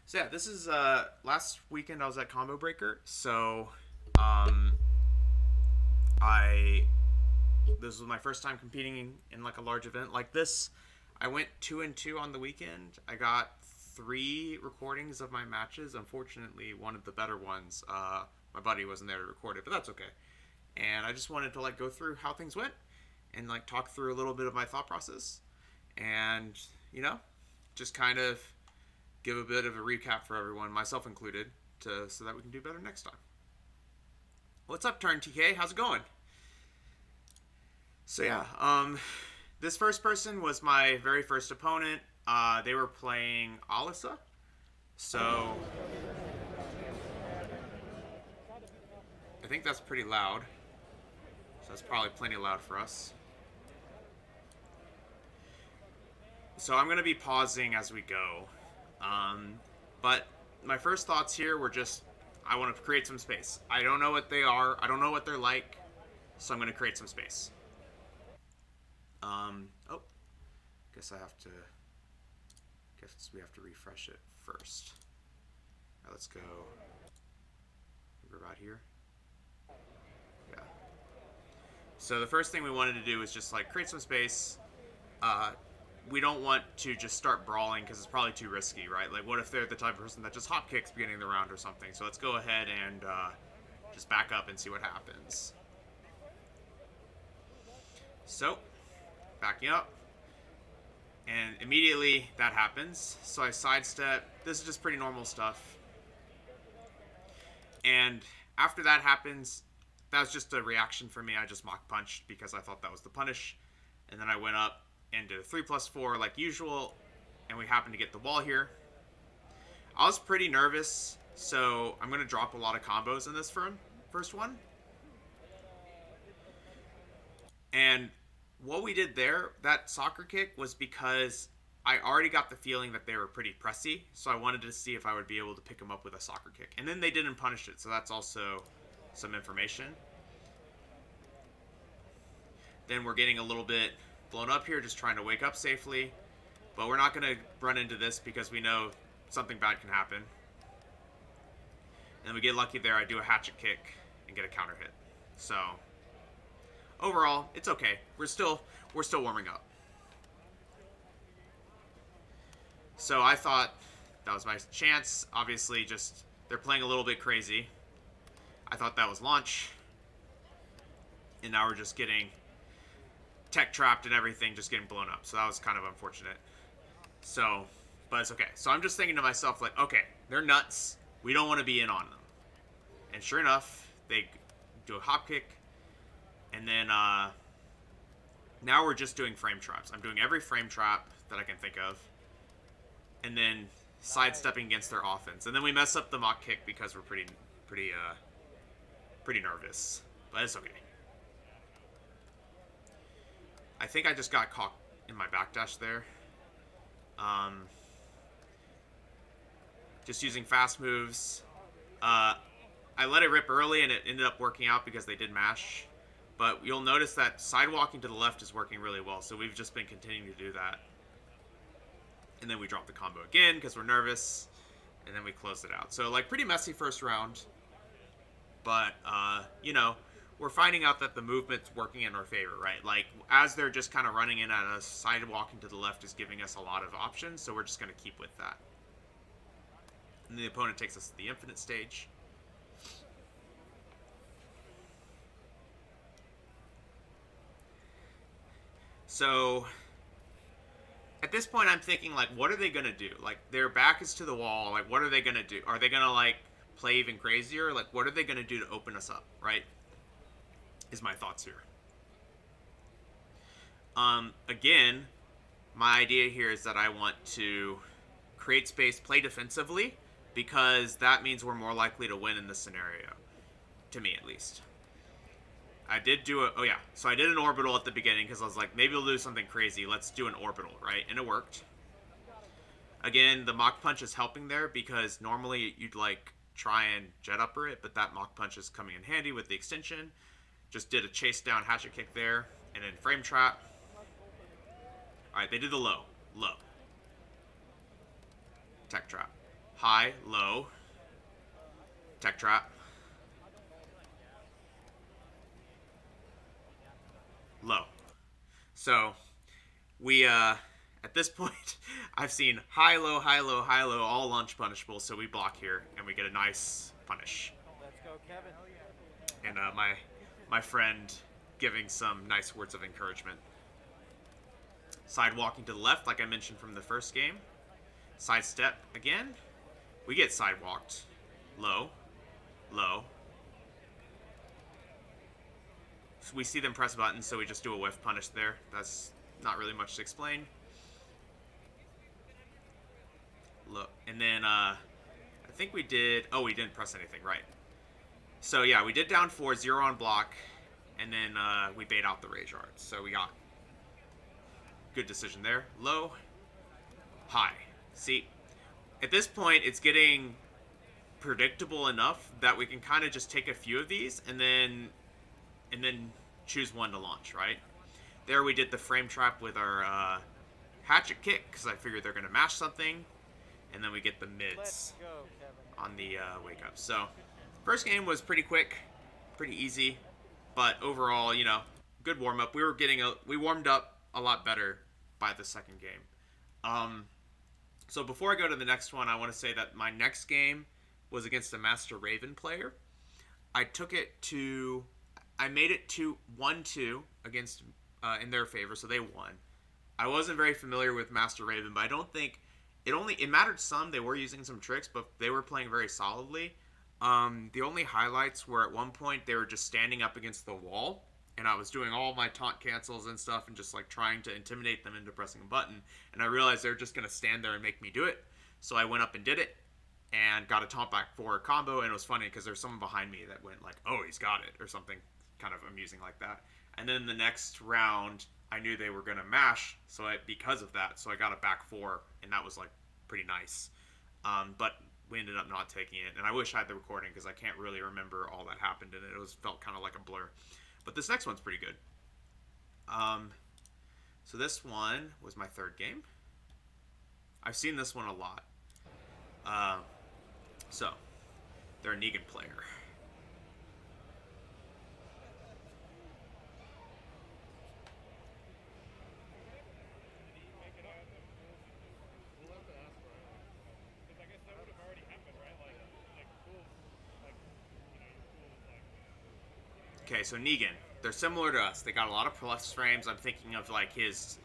So yeah, this is last weekend I was at Combo Breaker. Um I this was my first time competing in like a large event like this. I went 2-2 on the weekend. I got 3 recordings of my matches. Unfortunately, one of the better ones, my buddy wasn't there to record it, but that's okay. And I just wanted to like go through how things went and like talk through a little bit of my thought process and you know just kind of give a bit of a recap for everyone, myself included, to so that we can do better next time. What's up, Turn TK? How's it going? So yeah, this first person was my very first opponent. They were playing Alisa, so I think that's pretty loud. So that's probably plenty loud for us. So I'm gonna be pausing as we go. Um, but my first thoughts here were just I want to create some space. I don't know what they are. I don't know what they're like, so I'm gonna create some space. Oh, guess I have to. Guess we have to refresh it first. All right, let's go. We're about here. Yeah. So the first thing we wanted to do is just like create some space. Uh, we don't want to just start brawling because it's probably too risky, right? Like, what if they're the type of person that just hop kicks beginning of the round or something? So let's go ahead and just back up and see what happens. So, backing up, and immediately that happens. So I sidestep. This is just pretty normal stuff. And after that happens, that was just a reaction for me. I just mock punched because I thought that was the punish. And then I went up and did a 3+4 like usual. And we happened to get the wall here. I was pretty nervous, so I'm going to drop a lot of combos in this first one. And what we did there, that soccer kick, was because I already got the feeling that they were pretty pressy, so I wanted to see if I would be able to pick them up with a soccer kick. And then they didn't punish it, so that's also some information. Then we're getting a little bit blown up here, just trying to wake up safely. But we're not going to run into this because we know something bad can happen. And we get lucky there. I do a hatchet kick and get a counter hit. So overall, it's okay. We're still warming up. So I thought that was my chance. Obviously, just they're playing a little bit crazy. I thought that was launch. And now we're just getting tech trapped and everything, just getting blown up. So that was kind of unfortunate. So, but it's okay. So I'm just thinking to myself, like, okay, they're nuts. We don't want to be in on them. And sure enough, they do a hop kick. And then now we're just doing frame traps. I'm doing every frame trap that I can think of. And then sidestepping against their offense. And then we mess up the mock kick because we're pretty nervous. But it's okay. I think I just got caught in my backdash there. Just using fast moves. I let it rip early and it ended up working out because they did mash. But you'll notice that sidewalking to the left is working really well. So we've just been continuing to do that. And then we drop the combo again because we're nervous. And then we close it out. So like pretty messy first round. But, we're finding out that the movement's working in our favor, right? Like, as they're just kind of running in at us, sidewalking to the left is giving us a lot of options, so we're just going to keep with that. And the opponent takes us to the infinite stage. So, at this point, I'm thinking, like, what are they going to do? Like, their back is to the wall. Like, what are they going to do? Are they going to, like, play even crazier? Like, what are they going to do to open us up, right? Is my thoughts here. Again, my idea here is that I want to create space, play defensively, because that means we're more likely to win in this scenario. To me, at least. I did do so I did an orbital at the beginning because I was like, maybe we'll do something crazy. Let's do an orbital, right? And it worked. Again, the mock punch is helping there because normally you'd like try and jet upper it, but that mock punch is coming in handy with the extension. Just did a chase down hatchet kick there, and then frame trap. Alright, they did the low. Tech trap. high, low, tech trap, low. So we at this point I've seen high, low, high, low, high, low, all launch punishable. So we block here and we get a nice punish. Let's go, Kevin. And my friend giving some nice words of encouragement. Side walking to the left, like I mentioned from the first game. Side step again. We get side walked. Low. Low. So we see them press buttons, so we just do a whiff punish there. That's not really much to explain. Look, and then I think we did. Oh, we didn't press anything, right? So yeah, we did down 4, 0 on block, and then we bait out the rage art. So we got good decision there. Low, high. See, at this point, it's getting predictable enough that we can kind of just take a few of these and then choose one to launch, right? There we did the frame trap with our hatchet kick because I figured they're going to mash something, and then we get the mids on the wake up. So first game was pretty quick, pretty easy, but overall, you know, good warm up. We warmed up a lot better by the second game. So before I go to the next one, I want to say that my next game was against a Master Raven player. I made it to 1-2 against in their favor, so they won. I wasn't very familiar with Master Raven, but I don't think it mattered some. They were using some tricks, but they were playing very solidly. The only highlights were at one point they were just standing up against the wall, and I was doing all my taunt cancels and stuff and just like trying to intimidate them into pressing a button, and I realized they were just going to stand there and make me do it. So I went up and did it and got a taunt back for a combo, and it was funny because there's someone behind me that went like, oh, he's got it, or something kind of amusing like that. And then the next round I knew they were going to mash, because of that, so I got a back 4, and that was like pretty nice. But we ended up not taking it, and I wish I had the recording because I can't really remember all that happened, and it felt kind of like a blur. But this next one's pretty good. So this one was my third game. I've seen this one a lot. So they're a Negan player. Okay, so Negan, they're similar to us. They got a lot of plus frames. I'm thinking of like his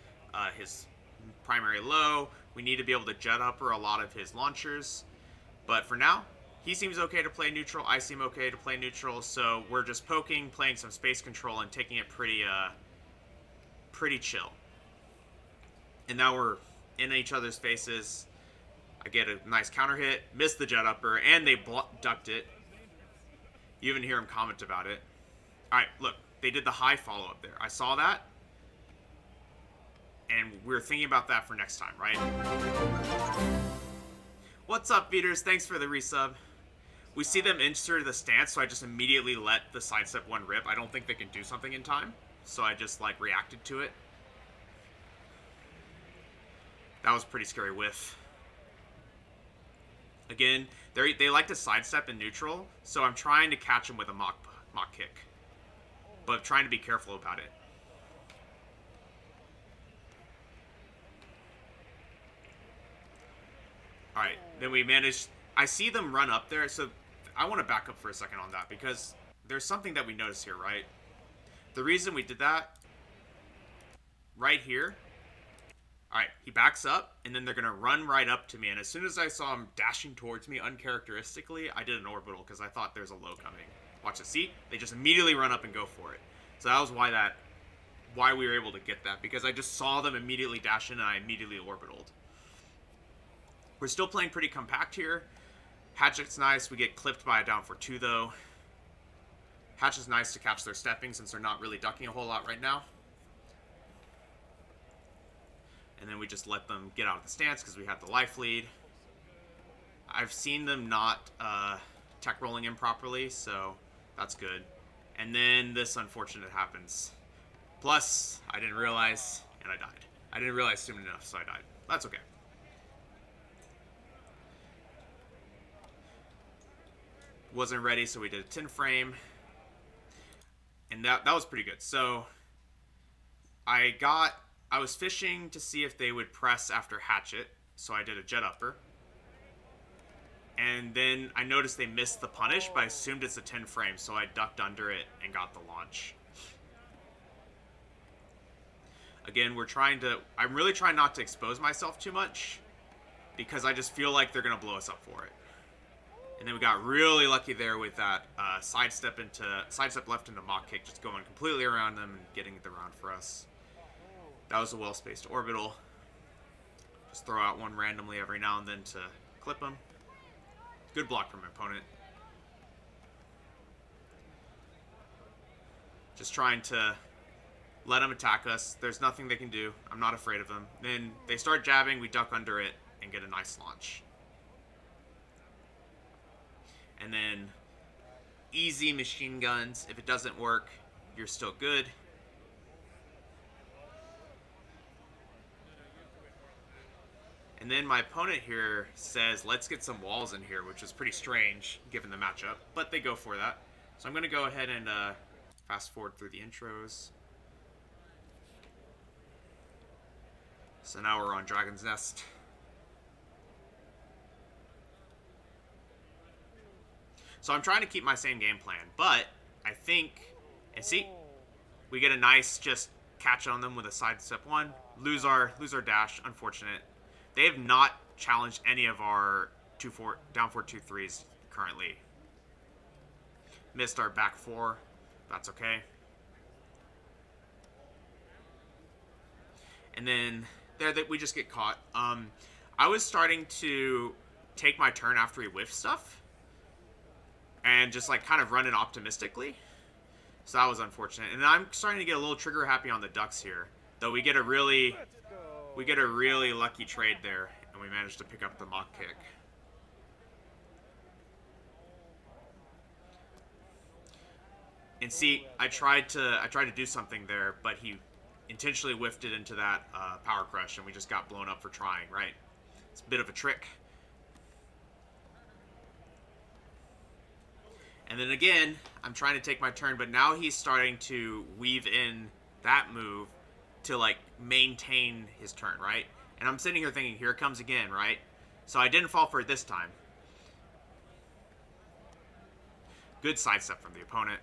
primary low. We need to be able to jet upper a lot of his launchers. But for now, he seems okay to play neutral. I seem okay to play neutral. So we're just poking, playing some space control, and taking it pretty chill. And now we're in each other's faces. I get a nice counter hit, miss the jet upper, and they ducked it. You even hear him comment about it. Alright, look, they did the high follow-up there. I saw that, and we're thinking about that for next time, right? What's up, beaters? Thanks for the resub. We see them insert the stance, so I just immediately let the sidestep one rip. I don't think they can do something in time, so I just, like, reacted to it. That was a pretty scary whiff. Again, they like to sidestep in neutral, so I'm trying to catch them with a mock kick. But trying to be careful about it. Alright, then we managed... I see them run up there, so I want to back up for a second on that, because there's something that we notice here, right? The reason we did that, right here... Alright, he backs up, and then they're going to run right up to me, and as soon as I saw him dashing towards me uncharacteristically, I did an orbital, because I thought there's a low coming. Watch the seat. They just immediately run up and go for it. So that was why we were able to get that, because I just saw them immediately dash in and I immediately orbitaled. We're still playing pretty compact here. Hatchet's nice. We get clipped by a down for 2 though. Hatch is nice to catch their stepping since they're not really ducking a whole lot right now. And then we just let them get out of the stance because we have the life lead. I've seen them not tech rolling in properly, so that's good. And then this unfortunate happens. Plus, I didn't realize, and I died. I didn't realize soon enough, so I died. That's okay. Wasn't ready, so we did a 10 frame. And that was pretty good. So I was fishing to see if they would press after hatchet, so I did a jet upper. And then I noticed they missed the punish, but I assumed it's a 10 frame, so I ducked under it and got the launch. Again, I'm really trying not to expose myself too much, because I just feel like they're going to blow us up for it. And then we got really lucky there with that sidestep left into mock kick, just going completely around them and getting the round for us. That was a well-spaced orbital. Just throw out one randomly every now and then to clip them. Good block from my opponent. Just trying to let them attack us. There's nothing they can do. I'm not afraid of them. Then they start jabbing, we duck under it, and get a nice launch. And then easy machine guns. If it doesn't work, you're still good. And then my opponent here says, let's get some walls in here, which is pretty strange given the matchup, but they go for that. So I'm going to go ahead and fast forward through the intros. So now we're on Dragon's Nest. So I'm trying to keep my same game plan, but I think, and see, we get a nice just catch on them with a sidestep one. Lose our dash, unfortunate. They have not challenged any of our down 4-2-3s currently. Missed our back 4. That's okay. And then there that we just get caught. I was starting to take my turn after he whiffed stuff and just like kind of run it optimistically. So that was unfortunate. And I'm starting to get a little trigger happy on the ducks here. Though we get a really lucky trade there, and we managed to pick up the mock kick. And see, I tried to do something there, but he intentionally whiffed it into that power crush, and we just got blown up for trying, right? It's a bit of a trick. And then again, I'm trying to take my turn, but now he's starting to weave in that move to like maintain his turn, right? And I'm sitting here thinking, here it comes again, right? So I didn't fall for it this time. Good sidestep from the opponent.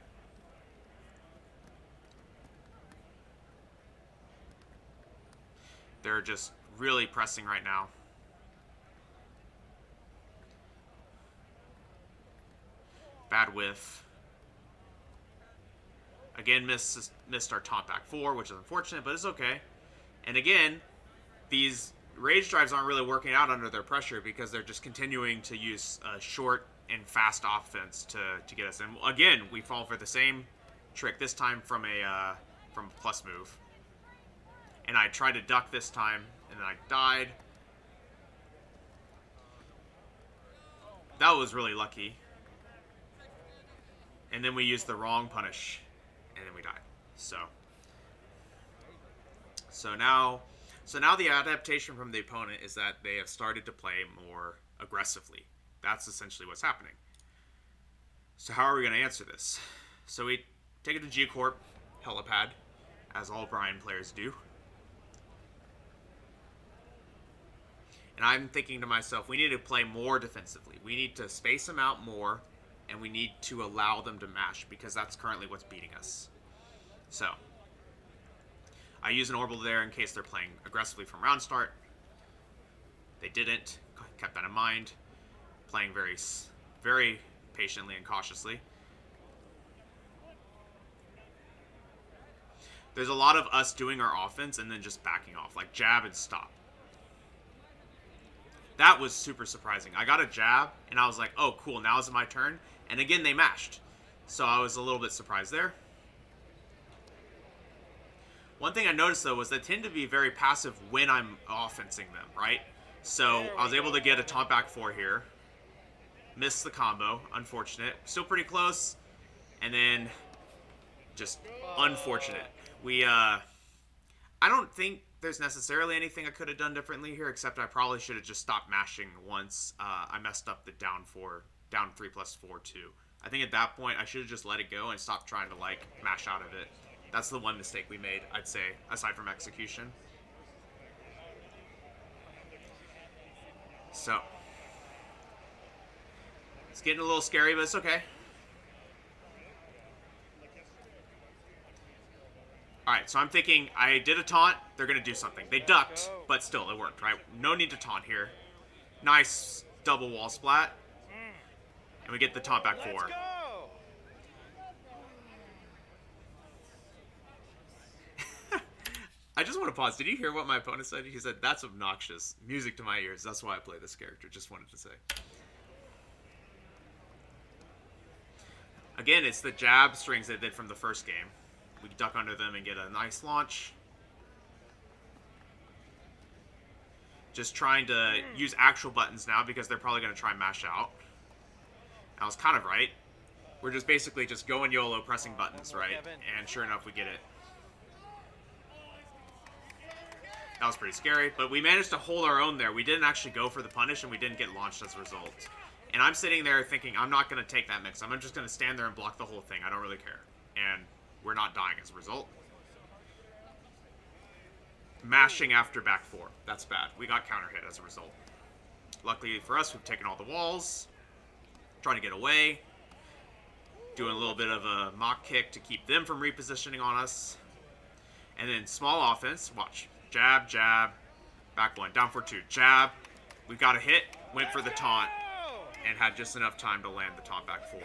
They're just really pressing right now. Bad whiff. Again, missed our taunt back 4, which is unfortunate, but it's okay. And again, these rage drives aren't really working out under their pressure because they're just continuing to use short and fast offense to get us in. Again, we fall for the same trick, this time from a plus move. And I tried to duck this time, and then I died. That was really lucky. And then we used the wrong punish, and then we died. So now the adaptation from the opponent is that they have started to play more aggressively. That's essentially what's happening. So how are we going to answer this? So we take it to G-Corp, Helipad, as all Brian players do. And I'm thinking to myself, we need to play more defensively. We need to space them out more, and we need to allow them to mash, because that's currently what's beating us. So I use an orbital there in case they're playing aggressively from round start. They didn't. Kept that in mind. Playing very, very patiently and cautiously. There's a lot of us doing our offense and then just backing off, like jab and stop. That was super surprising. I got a jab, and I was like, oh, cool, now is my turn. And again, they mashed. So I was a little bit surprised there. One thing I noticed, though, was they tend to be very passive when I'm offensing them, right? So I was able to get a taunt back 4 here. Missed the combo. Unfortunate. Still pretty close. And then just unfortunate. I don't think there's necessarily anything I could have done differently here, except I probably should have just stopped mashing once I messed up the down 4 down 3 plus 4 2. I think at that point I should have just let it go and stopped trying to like mash out of it. That's the one mistake we made, I'd say, aside from execution. So it's getting a little scary, but it's okay. Alright, so I'm thinking I did a taunt, they're going to do something. They ducked, but still, it worked, right? No need to taunt here. Nice double wall splat. And we get the taunt back 4. I just want to pause. Did you hear what my opponent said? He said, that's obnoxious. Music to my ears. That's why I play this character. Just wanted to say. Again, it's the jab strings they did from the first game. We duck under them and get a nice launch. Just trying to use actual buttons now because they're probably going to try and mash out. I was kind of right. We're just basically just going YOLO pressing buttons, right? And sure enough, we get it. That was pretty scary, but we managed to hold our own there. We didn't actually go for the punish, and we didn't get launched as a result. And I'm sitting there thinking, I'm not going to take that mix. I'm just going to stand there and block the whole thing. I don't really care. And we're not dying as a result. Mashing after back 4. That's bad. We got counter hit as a result. Luckily for us, we've taken all the walls. Trying to get away. Doing a little bit of a mock kick to keep them from repositioning on us. And then small offense. Watch. Jab, jab, back 1, down 4 2, jab. We got a hit, went for the taunt, and had just enough time to land the taunt back 4.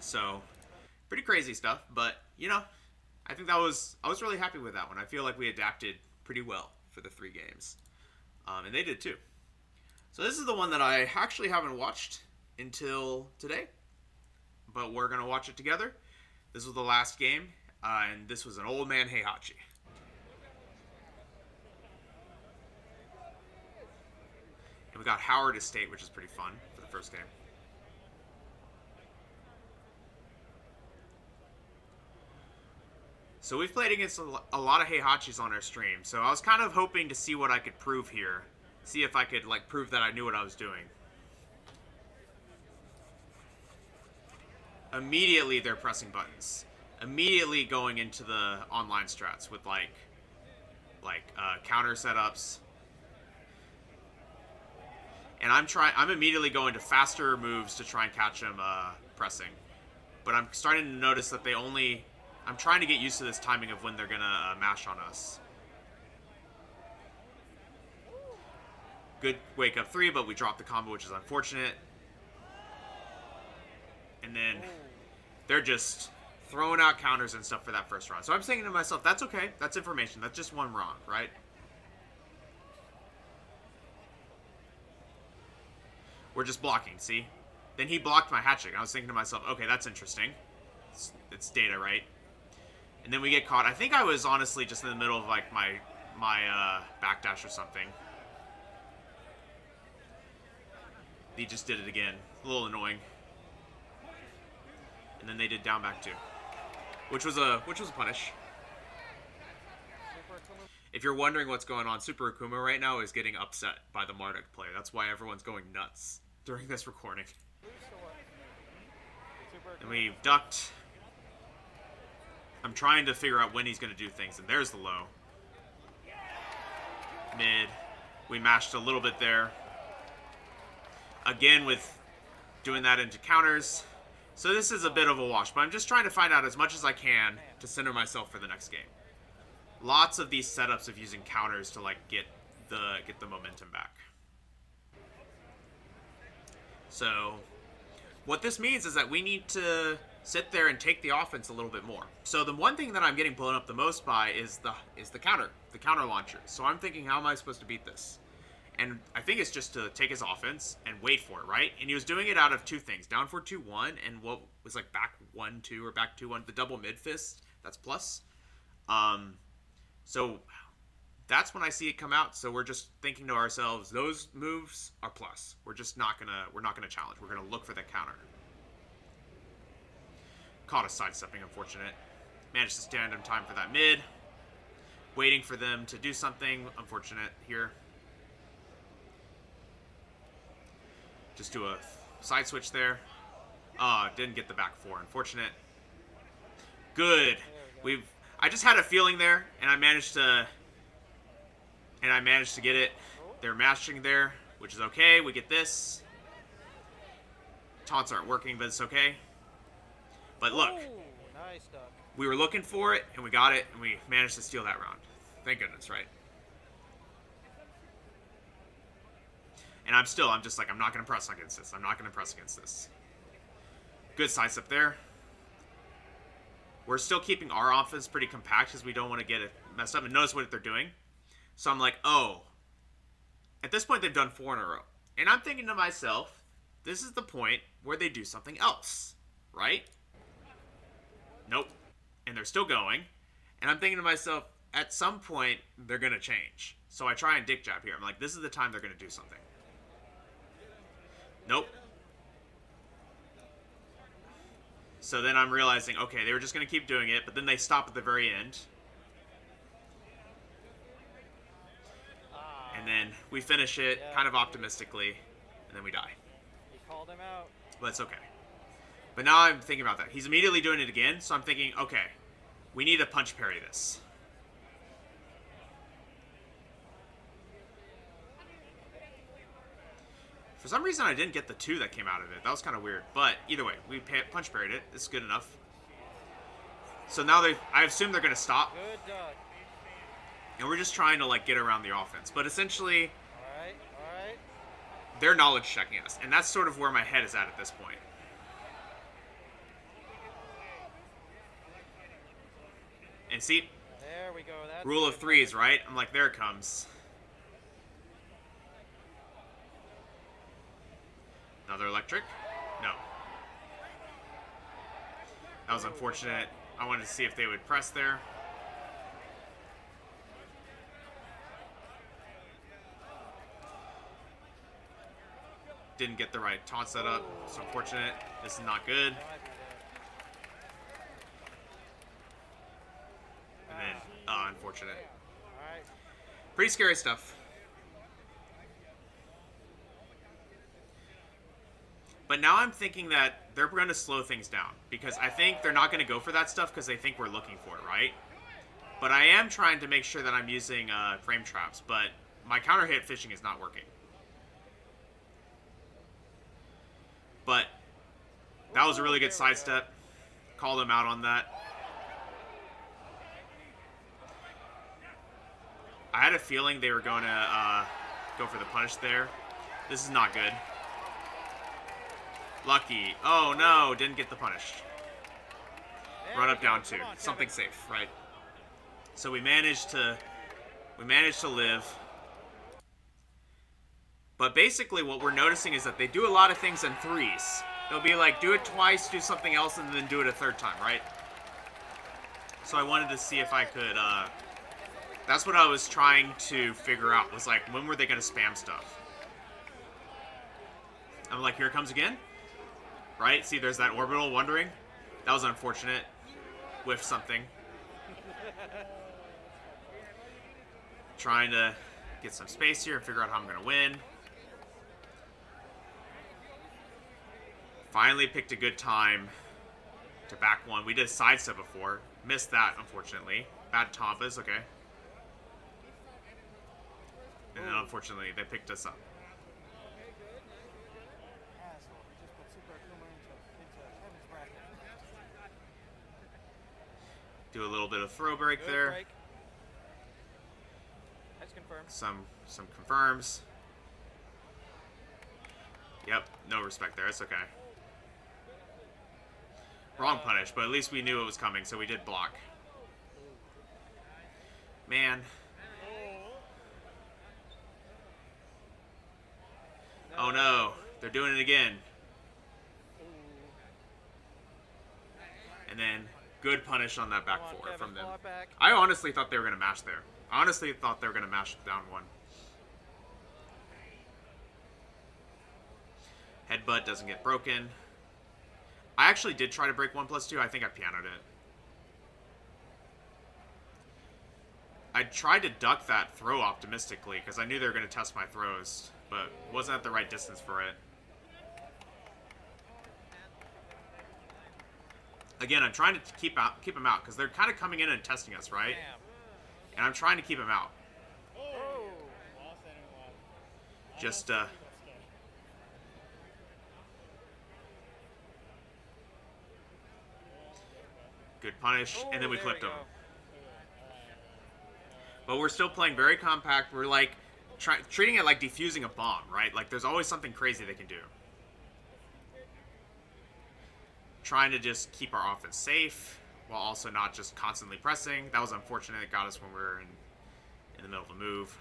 So, pretty crazy stuff, but, you know, I think I was really happy with that one. I feel like we adapted pretty well for the 3 games. And they did too. So this is the one that I actually haven't watched until today, but we're going to watch it together. This was the last game, and this was an old man Heihachi. And we got Howard Estate, which is pretty fun for the first game. So we've played against a lot of Heihachis on our stream. So I was kind of hoping to see what I could prove here. See if I could like prove that I knew what I was doing. Immediately they're pressing buttons. Immediately going into the online strats with like counter setups. And I'm immediately going to faster moves to try and catch him pressing. But I'm starting to notice that I'm trying to get used to this timing of when they're going to mash on us. Good wake up 3, but we dropped the combo, which is unfortunate. And then they're just throwing out counters and stuff for that first round. So I'm saying to myself, that's okay. That's information. That's just one wrong, right? We're just blocking, see? Then he blocked my hat trick. I was thinking to myself, okay, that's interesting. It's data, right? And then we get caught. I think I was honestly just in the middle of like my backdash or something. He just did it again. A little annoying. And then they did down back 2. Which was a punish. If you're wondering what's going on, Super Akuma right now is getting upset by the Marduk player. That's why everyone's going nuts during this recording. And we've ducked. I'm trying to figure out when he's going to do things, and there's the low. Mid. We mashed a little bit there. Again with doing that into counters. So this is a bit of a wash, but I'm just trying to find out as much as I can to center myself for the next game. Lots of these setups of using counters to like get the momentum back. So what this means is that we need to sit there and take the offense a little bit more. So the one thing that I'm getting blown up the most by is the counter launcher. So I'm thinking, how am I supposed to beat this? And I think it's just to take his offense and wait for it, right? And he was doing it out of 2 things. Down 4-2-1 and what was like back 1-2 or back 2-1. The double mid fist, that's plus. So that's when I see it come out. So we're just thinking to ourselves, those moves are plus. We're not gonna challenge. We're gonna look for the counter. Caught us sidestepping, unfortunate. Managed to stand in time for that mid. Waiting for them to do something, unfortunate here. Just do a side switch there. Didn't get the back four. Unfortunate. Good. I just had a feeling there, and I managed to get it. They're mashing there, which is okay. We get this. Taunts aren't working, but it's okay. But look, nice duck. We were looking for it, and we got it, and we managed to steal that round. Thank goodness, right? And I'm just like, I'm not going to press against this. I'm not going to press against this. Good sidestep there. We're still keeping our offense pretty compact because we don't want to get it messed up. And notice what they're doing. So I'm like, oh. At this point, they've done 4 in a row. And I'm thinking to myself, this is the point where they do something else, right? Nope. And they're still going. And I'm thinking to myself, at some point, they're going to change. So I try and dick jab here. I'm like, this is the time they're going to do something. Nope. So then I'm realizing, okay, they were just going to keep doing it, but then they stop at the very end. And then we finish it kind of optimistically, and then we die. He called him out. But it's okay. But now I'm thinking about that. He's immediately doing it again, so I'm thinking, okay, we need to punch parry this. For some reason, I didn't get the 2 that came out of it. That was kind of weird. But either way, we punch parried it. It's good enough. So now I assume they're going to stop. Good duck. And we're just trying to like get around the offense. But essentially, All right. they're knowledge checking us. And that's sort of where my head is at this point. And see, there we go. That's rule of threes, right? I'm like, there it comes. Another electric? No. That was unfortunate. I wanted to see if they would press there. Didn't get the right taunt set up. It's unfortunate. This is not good. And then, unfortunate. Pretty scary stuff. But now I'm thinking that they're going to slow things down. Because I think they're not going to go for that stuff because they think we're looking for it, right? But I am trying to make sure that I'm using frame traps. But my counter hit fishing is not working. But that was a really good sidestep. Called him out on that. I had a feeling they were going to go for the punish there. This is not good. Lucky. Oh no, didn't get the punish. Run up down 2. Something safe, right? So we managed to live. But basically what we're noticing is that they do a lot of things in threes. They'll be like, do it twice, do something else, and then do it a third time, right? So I wanted to see if I could, that's what I was trying to figure out, was like, when were they going to spam stuff? I'm like, here it comes again? Right? See, there's that orbital wondering. That was unfortunate. Whiffed something. Trying to get some space here and figure out how I'm going to win. Finally picked a good time to back one. We did a sidestep before. Missed that, unfortunately. Bad Tompas, okay. And then, unfortunately, they picked us up. Do a little bit of throw break there. That's confirmed. Some confirms. Yep, no respect there. It's okay. Wrong punish, but at least we knew it was coming, so we did block. Man. Oh no, they're doing it again. And then good punish on that back four from them. I honestly thought they were going to mash there. I honestly thought they were going to mash down 1. Headbutt doesn't get broken. I actually did try to break 1+2. I think I pianoed it. I tried to duck that throw optimistically because I knew they were going to test my throws, but wasn't at the right distance for it. Again, I'm trying to keep them out because they're kind of coming in and testing us, right? Damn. And I'm trying to keep them out. Oh. Just good punish, and then we there clipped go. them. But we're still playing very compact. We're like treating it like defusing a bomb, right? Like there's always something crazy they can do. Trying to just keep our offense safe while also not just constantly pressing. That was unfortunate. It got us when we were in the middle of a move.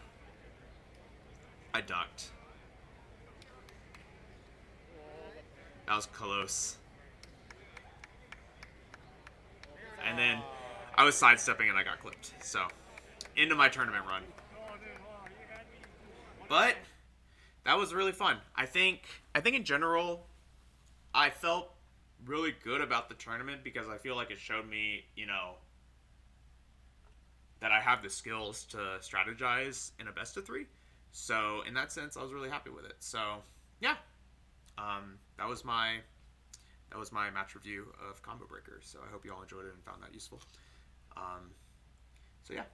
I ducked. That was close. And then I was sidestepping and I got clipped. So, into my tournament run. But that was really fun. I think in general, I felt really good about the tournament because I feel like it showed me, that I have the skills to strategize in a best of 3. So in that sense, I was really happy with it. So yeah, that was my match review of Combo Breaker. So I hope you all enjoyed it and found that useful. So yeah.